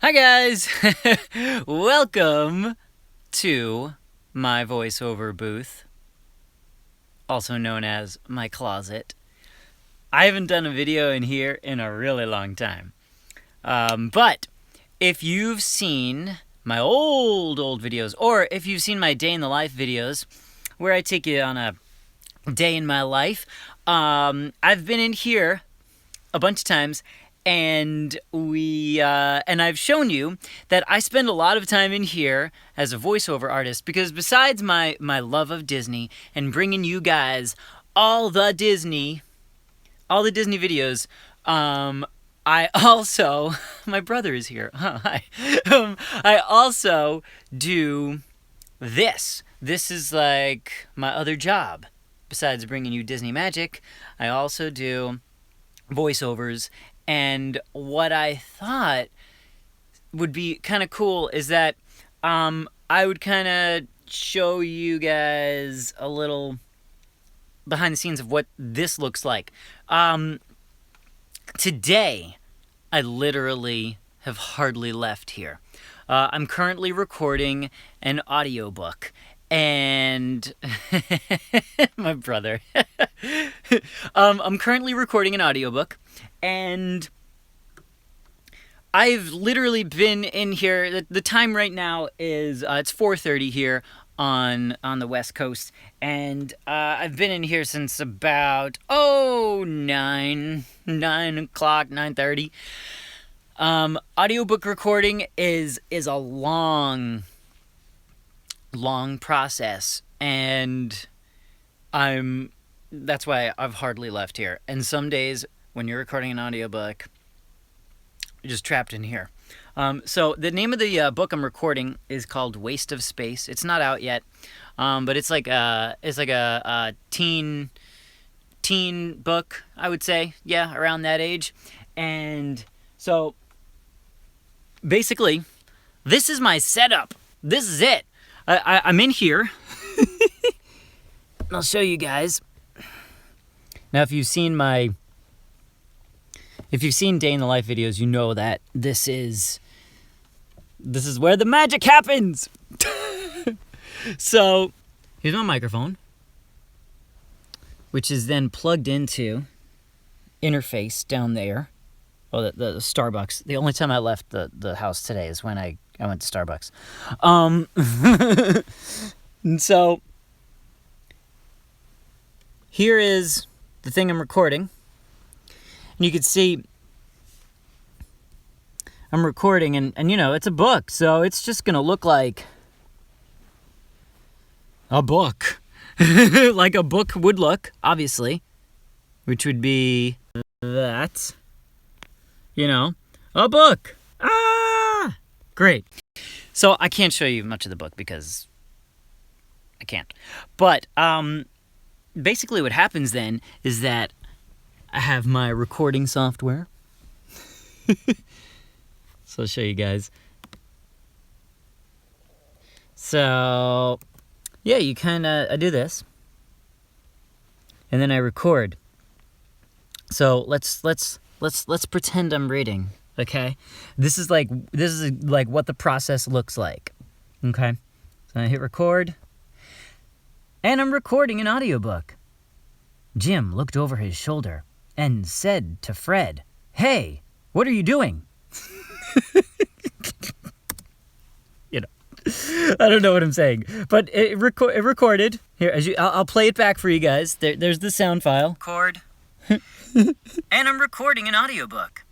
Hi guys! Welcome to my voiceover booth, also known as my closet. I haven't done a video in here in a really long time. But if you've seen my old videos, or if you've seen my day in the life videos, where I take you on a day in my life, I've been in here a bunch of times, and I've shown you that I spend a lot of time in here as a voiceover artist because besides my love of Disney and bringing you guys all the Disney videos, I also my brother is here. Hi. I also do this. This is like my other job. Besides bringing you Disney magic, I also do voiceovers. And what I thought would be kind of cool is that I would kind of show you guys a little behind the scenes of what this looks like. Today, I literally have hardly left here. I'm currently recording an audiobook. And my brother. I'm currently recording an audiobook. And I've literally been in here. The time right now is it's 4:30 here on the West Coast, and I've been in here since about 9 o'clock, 9:30. Audiobook recording is a long process, and that's why I've hardly left here. And some days when you're recording an audiobook, you're just trapped in here. So the name of the book I'm recording is called Waste of Space. It's not out yet, but it's like a teen book, I would say. Yeah, around that age. And so basically, this is my setup. This is it. I'm in here. I'll show you guys. Now, if you've seen day in the life videos, you know that this is where the magic happens. So, here's my microphone, which is then plugged into interface down there. Oh, the Starbucks. The only time I left the house today is when I went to Starbucks. And so here is the thing I'm recording. And you can see I'm recording, and you know, it's a book, so it's just going to look like a book. Like a book would look, obviously, which would be that, you know, a book. Ah! Great. So I can't show you much of the book because I can't. But basically what happens then is that I have my recording software. So I'll show you guys. So yeah, I do this, and then I record. So let's pretend I'm reading. Okay, this is like what the process looks like. Okay, so I hit record, and I'm recording an audiobook. Jim looked over his shoulder and said to Fred, "Hey, what are you doing?" You know, I don't know what I'm saying, but it recorded. Here, I'll play it back for you guys. There's the sound file. Record. And I'm recording an audiobook.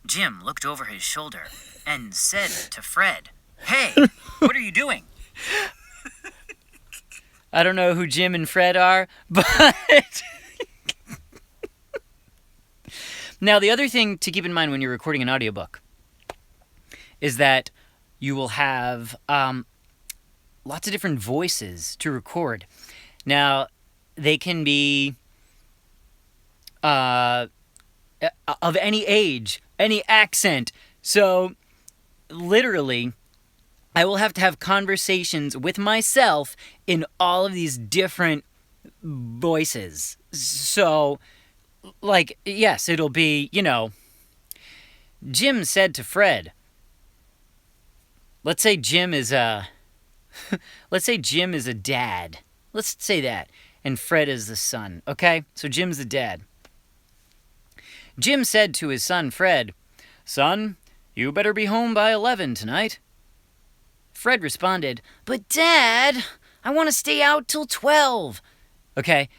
Jim looked over his shoulder and said to Fred, "Hey, what are you doing?" I don't know who Jim and Fred are, but now the other thing to keep in mind when you're recording an audiobook is that you will have lots of different voices to record. Now, they can be of any age, any accent. So, literally, I will have to have conversations with myself in all of these different voices. So, like, yes, it'll be, you know, Jim said to Fred, let's say Jim is a dad. Let's say that. And Fred is the son, okay? So Jim's the dad. Jim said to his son, Fred, "Son, you better be home by 11 tonight." Fred responded, "But Dad, I want to stay out till 12. Okay?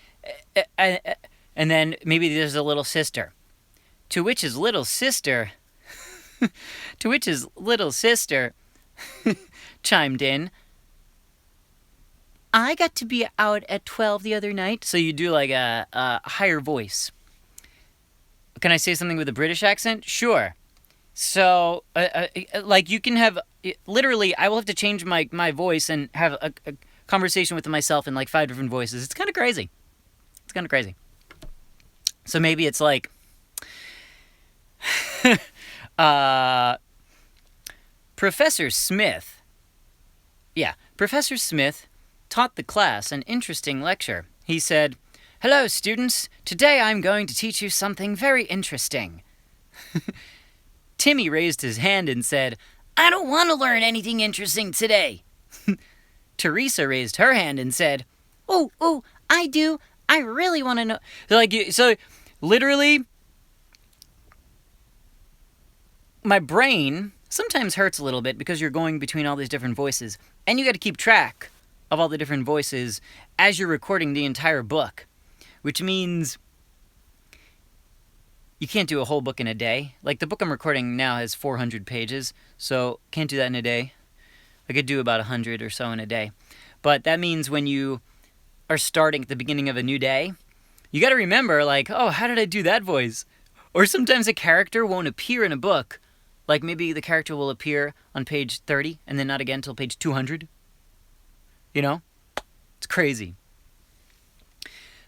And then maybe there's a little sister. To which his little sister chimed in, "I got to be out at 12 the other night." So you do like a higher voice. Can I say something with a British accent? Sure. So, like you can have, literally, I will have to change my voice and have a conversation with myself in like 5 different voices. It's kind of crazy. So maybe it's like, Professor Smith taught the class an interesting lecture. He said, "Hello, students. Today I'm going to teach you something very interesting." Timmy raised his hand and said, "I don't want to learn anything interesting today." Teresa raised her hand and said, Oh, I do. I really want to know. So literally, my brain sometimes hurts a little bit because you're going between all these different voices. And you got to keep track of all the different voices as you're recording the entire book. Which means you can't do a whole book in a day. Like the book I'm recording now has 400 pages, so can't do that in a day. I could do about 100 or so in a day. But that means when you are starting at the beginning of a new day, you got to remember, like, oh, how did I do that voice? Or sometimes a character won't appear in a book. Like maybe the character will appear on page 30 and then not again until page 200. You know? It's crazy.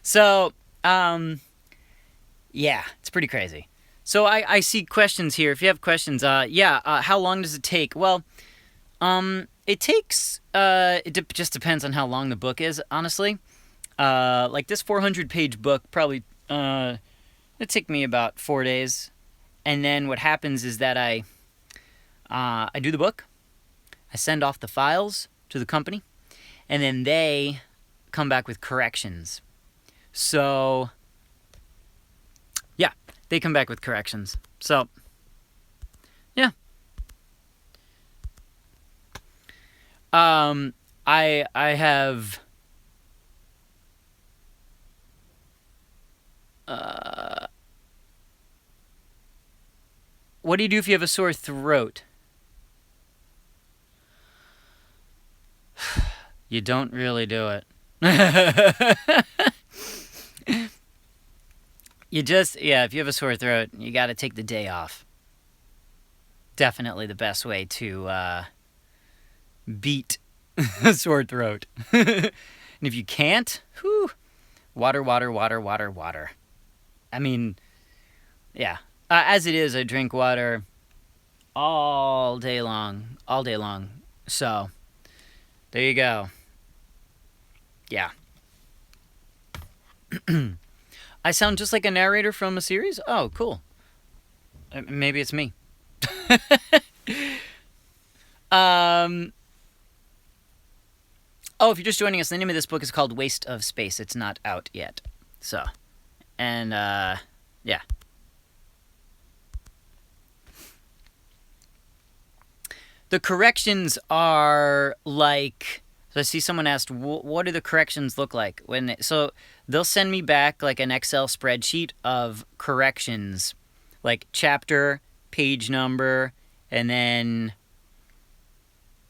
So, yeah, it's pretty crazy. So I see questions here. If you have questions, how long does it take? Well, it takes, just depends on how long the book is, honestly. Like this 400-page book probably, it'd take me about 4 days. And then what happens is that I do the book, I send off the files to the company, and then they come back with corrections. So, yeah, they come back with corrections. So, yeah. I have... what do you do if you have a sore throat? You don't really do it. If you have a sore throat, you got to take the day off. Definitely the best way to beat a sore throat. And if you can't, water. I mean, yeah. As it is, I drink water all day long. So, there you go. Yeah. I sound just like a narrator from a series? Oh, cool. Maybe it's me. If you're just joining us, the name of this book is called Waste of Space. It's not out yet. So, and, yeah. The corrections are like... So I see someone asked, what do the corrections look like? So they'll send me back like an Excel spreadsheet of corrections, like chapter, page number, and then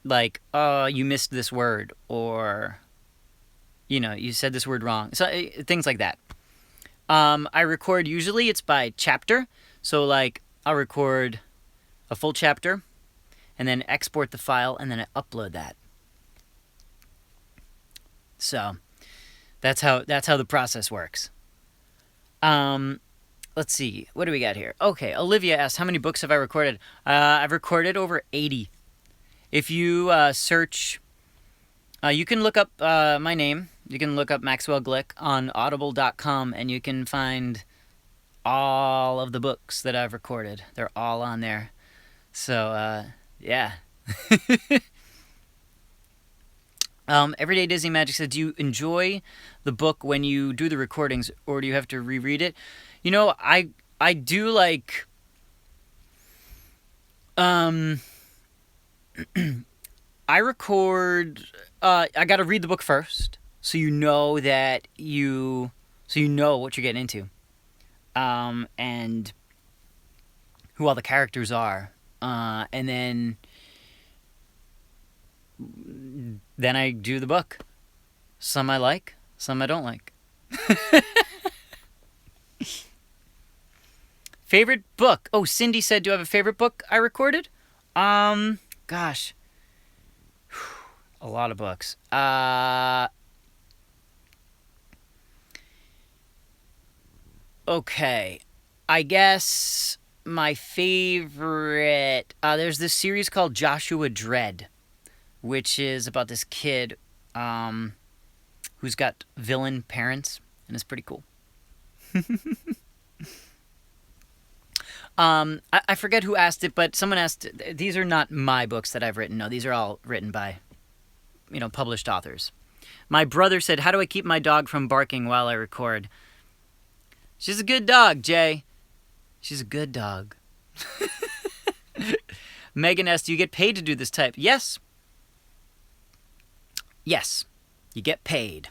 like, oh, you missed this word, or, you know, you said this word wrong. So things like that. I record, usually it's by chapter. So like I'll record a full chapter and then export the file and then I upload that. So that's how the process works. Let's see. What do we got here? Okay, Olivia asked, how many books have I recorded? I've recorded over 80. If you search, you can look up my name. You can look up Maxwell Glick on audible.com and you can find all of the books that I've recorded. They're all on there. So, yeah, Everyday Disney Magic said, do you enjoy the book when you do the recordings, or do you have to reread it? You know, I do like... I record... I gotta read the book first, so you know that you... So you know what you're getting into. And who all the characters are. And then I do the book. Some I like, some I don't like. Favorite book? Oh, Cindy said, do I have a favorite book I recorded? Gosh. A lot of books. Okay. I guess my favorite... there's this series called Joshua Dredd, which is about this kid who's got villain parents, and it's pretty cool. I forget who asked it, but someone asked... These are not my books that I've written. No, these are all written by, published authors. My brother said, how do I keep my dog from barking while I record? She's a good dog, Jay. She's a good dog. Megan asked, do you get paid to do this type? Yes. Yes. You get paid.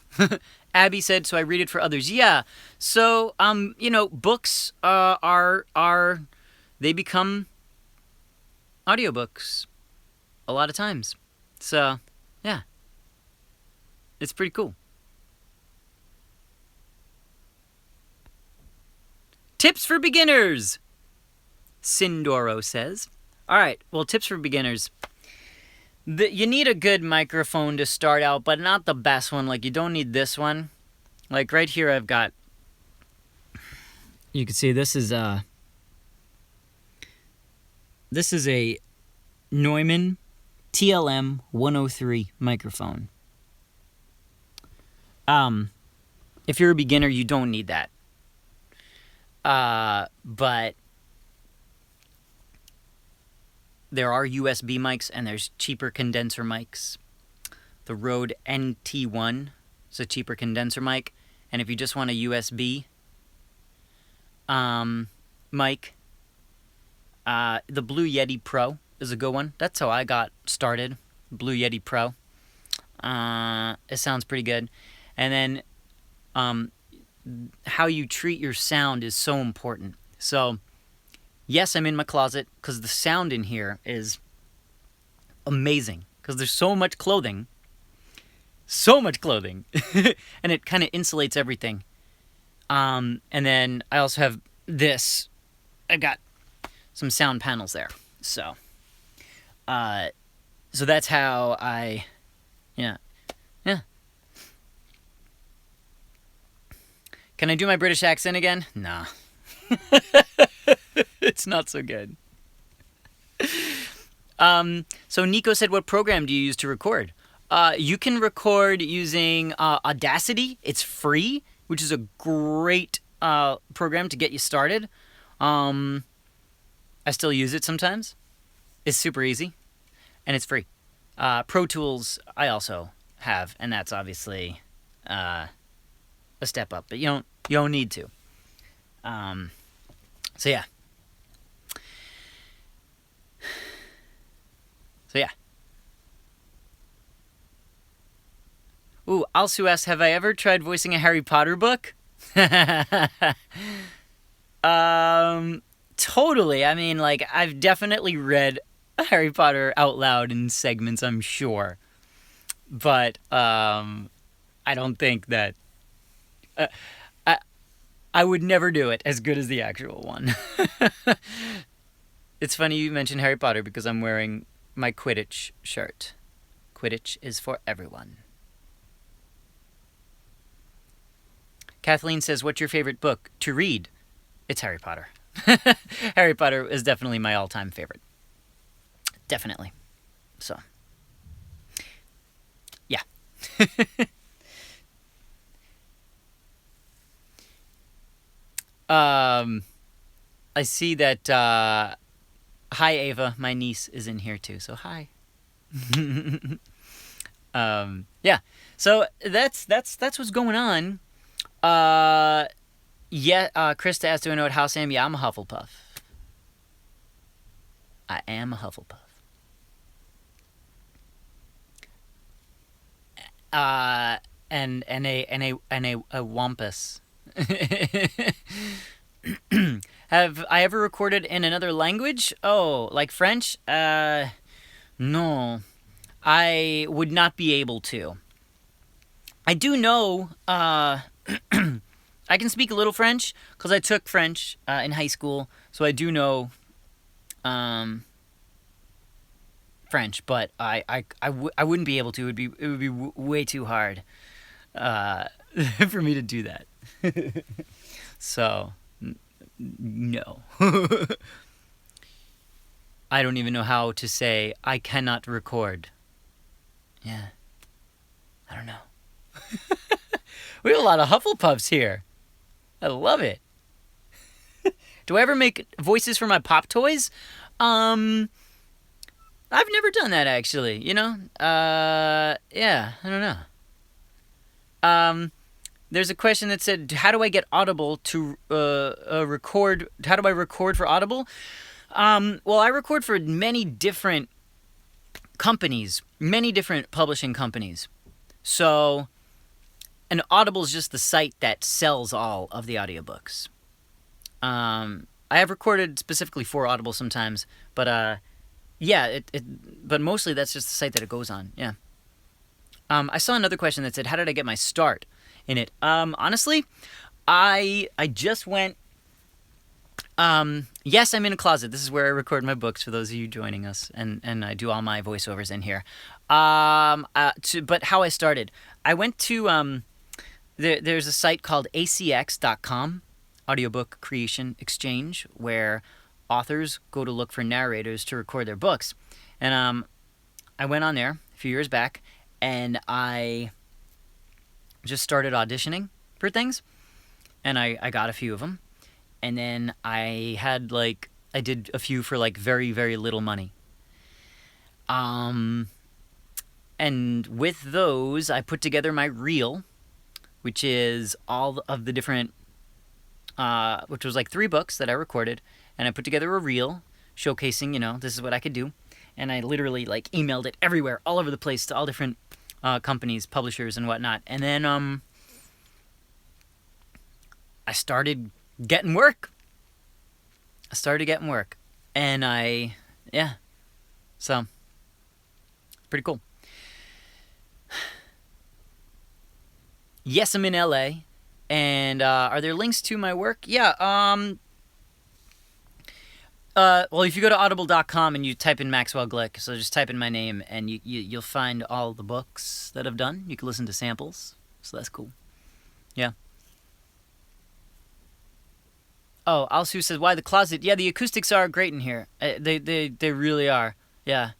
Abby said, so I read it for others. Yeah. So, books they become audiobooks a lot of times. So, yeah. It's pretty cool. Tips for beginners, Sindoro says. All right, well, tips for beginners. You need a good microphone to start out, but not the best one. Like, you don't need this one. Like, right here I've got... You can see this is a Neumann TLM 103 microphone. If you're a beginner, you don't need that. But there are USB mics and there's cheaper condenser mics. The Rode NT1 is a cheaper condenser mic. And if you just want a USB mic, the Blue Yeti Pro is a good one. That's how I got started. Blue Yeti Pro. It sounds pretty good. And then how you treat your sound is so important. So, yes, I'm in my closet because the sound in here is amazing because there's so much clothing. So much clothing. And it kind of insulates everything. And then I also have this. I've got some sound panels there. So that's how I... Yeah. Can I do my British accent again? Nah. It's not so good. So Nico said, what program do you use to record? You can record using Audacity. It's free, which is a great program to get you started. I still use it sometimes. It's super easy, and it's free. Pro Tools I also have, and that's obviously a step up, but you don't need to. So yeah. Ooh, Alsu asks, have I ever tried voicing a Harry Potter book? Totally. I mean, like, I've definitely read Harry Potter out loud in segments, I'm sure. But, I don't think that... I would never do it as good as the actual one. It's funny you mentioned Harry Potter because I'm wearing my Quidditch shirt. Quidditch is for everyone. Kathleen says, what's your favorite book to read? It's Harry Potter. Harry Potter is definitely my all-time favorite. Definitely. So, yeah. I see that, hi Ava, my niece is in here too, so hi. Yeah. So that's what's going on. Krista asked, do I know what house I am? Yeah, I'm a Hufflepuff. I am a Hufflepuff. And a wampus. Have I ever recorded in another language? Oh, like French? No. I would not be able to. I do know, I can speak a little French, because I took French in high school, so I do know French, but I wouldn't be able to. It would be way too hard for me to do that. So, no. I don't even know how to say, I cannot record. Yeah. I don't know. We have a lot of Hufflepuffs here. I love it. Do I ever make voices for my pop toys? I've never done that, actually, you know? Yeah, I don't know. There's a question that said, how do I get Audible to record? How do I record for Audible? Well, I record for many different companies, many different publishing companies. So, and Audible is just the site that sells all of the audiobooks. I have recorded specifically for Audible sometimes, but yeah, but mostly that's just the site that it goes on. Yeah. I saw another question that said, how did I get my start in it? Honestly, I just went. Yes, I'm in a closet. This is where I record my books for those of you joining us, and I do all my voiceovers in here. But how I started, I went to there's a site called acx.com, Audiobook Creation Exchange, where authors go to look for narrators to record their books. And I went on there a few years back, and I just started auditioning for things, and I got a few of them. And then I did a few for like very, very little money. And with those, I put together my reel, which is all of the different, which was like 3 books that I recorded. And I put together a reel showcasing, this is what I could do. And I literally like emailed it everywhere, all over the place, to all different companies, publishers, and whatnot. And then I started getting work. And so, pretty cool. Yes, I'm in LA. And are there links to my work? Yeah. Well, if you go to audible.com and you type in Maxwell Glick, so just type in my name, and you'll find all the books that I've done. You can listen to samples, so that's cool. Yeah. Oh, Alsu says, why the closet? Yeah, the acoustics are great in here. They really are. Yeah.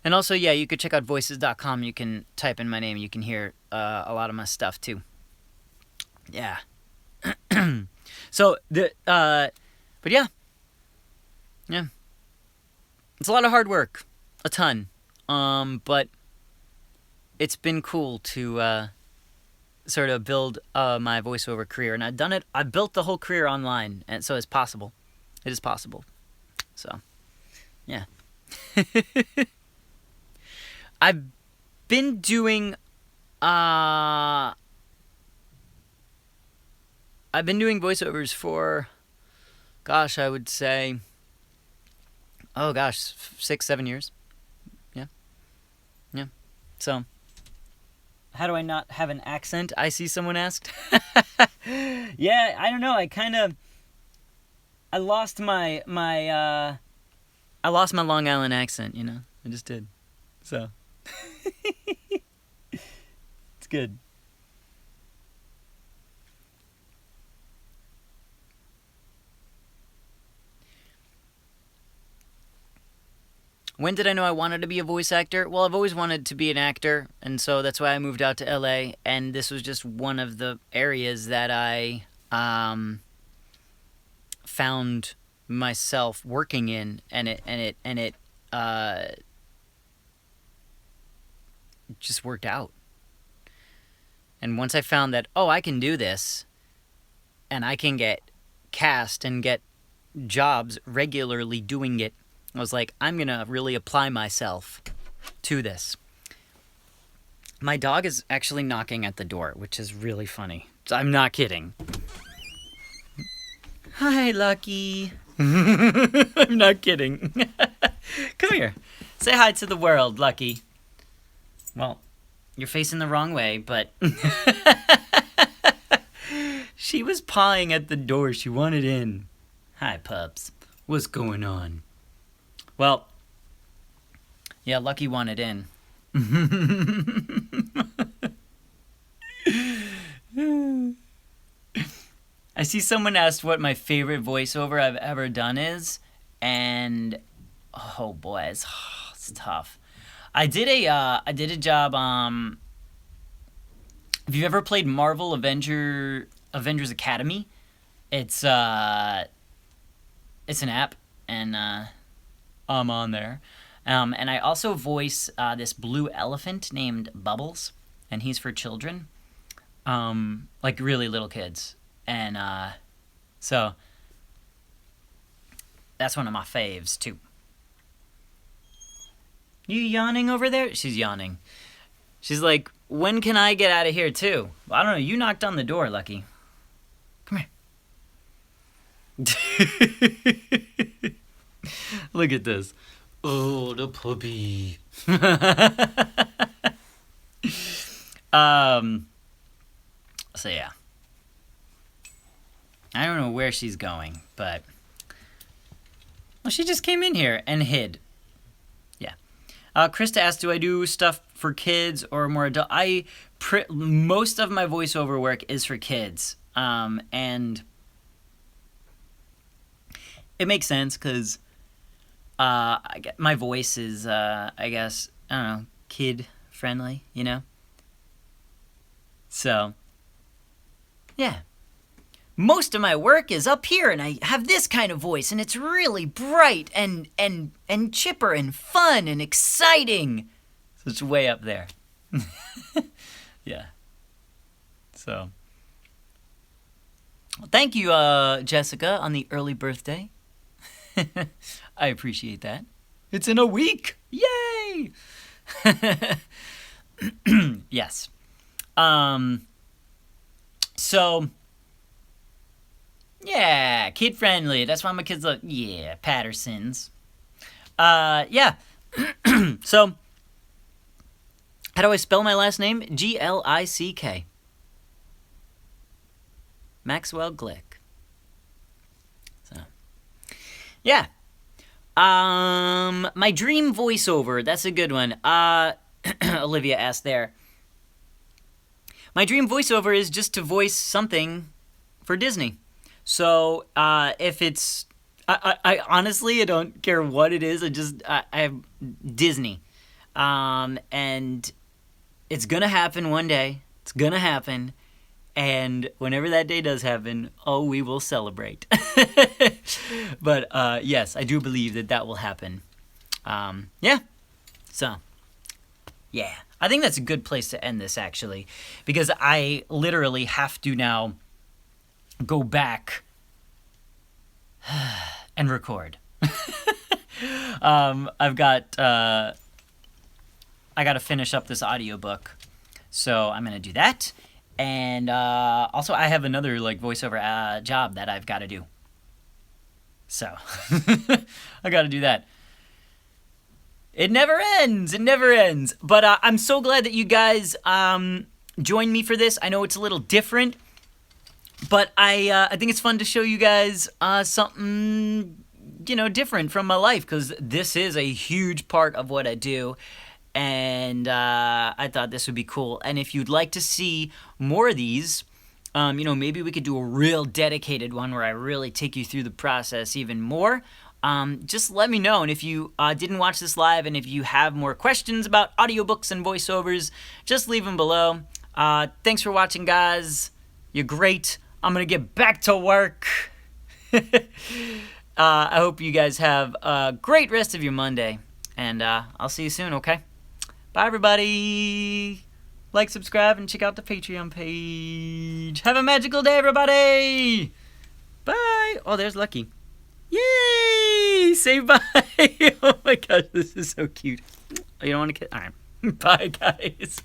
And also, yeah, you could check out voices.com. You can type in my name. You can hear a lot of my stuff, too. Yeah. So, but yeah. Yeah. It's a lot of hard work. A ton. But it's been cool to sort of build my voiceover career, and I've done it. I built the whole career online, and so it's possible. It is possible. So, yeah. I've been doing voiceovers for, gosh, I would say, 6-7 years. Yeah. So, how do I not have an accent? I see someone asked. Yeah, I don't know. I lost my Long Island accent, I just did. So, it's good. When did I know I wanted to be a voice actor? Well, I've always wanted to be an actor, and so that's why I moved out to LA, and this was just one of the areas that I found myself working in, and it it just worked out. And once I found that, oh, I can do this, and I can get cast and get jobs regularly doing it, I was like, I'm going to really apply myself to this. My dog is actually knocking at the door, which is really funny. I'm not kidding. Hi, Lucky. I'm not kidding. Come here. Say hi to the world, Lucky. Well, you're facing the wrong way, but... She was pawing at the door. She wanted in. Hi, pups. What's going on? Well, yeah, Lucky wanted in. I see someone asked what my favorite voiceover I've ever done is, and oh boy, it's tough. I did a job. Have you ever played Marvel Avengers Academy? It's an app, and I'm on there. And I also voice this blue elephant named Bubbles, and he's for children, like really little kids. And so that's one of my faves too. You yawning over there? She's yawning. She's like, when can I get out of here too? Well, I don't know. You knocked on the door, Lucky. Come here. Look at this. Oh, the puppy. So yeah. I don't know where she's going, but... Well, she just came in here and hid. Yeah. Krista asked, do I do stuff for kids or more adult? Most of my voiceover work is for kids. And it makes sense because my voice is, I guess, I don't know, kid-friendly, you know? So, yeah. Most of my work is up here, and I have this kind of voice, and it's really bright and chipper and fun and exciting. So it's way up there. Yeah. So, well, thank you, Jessica, on the early birthday. I appreciate that. It's in a week. Yay! Yes. So... Yeah, kid-friendly. That's why my kids look, yeah, Pattersons. Yeah. So, how do I spell my last name? Glick. Maxwell Glick. So, yeah. My dream voiceover. That's a good one. Olivia asked there. My dream voiceover is just to voice something for Disney. So, if it's, I honestly, I don't care what it is. I have Disney. And it's gonna happen one day. It's gonna happen. And whenever that day does happen, oh, we will celebrate. But, yes, I do believe that will happen. Yeah. So, yeah. I think that's a good place to end this, actually. Because I literally have to now go back and record. I got to finish up this audiobook, so I'm gonna do that. And also, I have another voiceover job that I've got to do. So I got to do that. It never ends. It never ends. But I'm so glad that you guys joined me for this. I know it's a little different. But I think it's fun to show you guys something, different from my life, because this is a huge part of what I do, and I thought this would be cool. And if you'd like to see more of these, maybe we could do a real dedicated one where I really take you through the process even more. Just let me know. And if you didn't watch this live, and if you have more questions about audiobooks and voiceovers, just leave them below. Thanks for watching, guys. You're great. I'm going to get back to work. I hope you guys have a great rest of your Monday. And I'll see you soon, okay? Bye, everybody. Like, subscribe, and check out the Patreon page. Have a magical day, everybody. Bye. Oh, there's Lucky. Yay! Say bye. Oh my gosh, this is so cute. You don't want to kiss? All right. Bye, guys.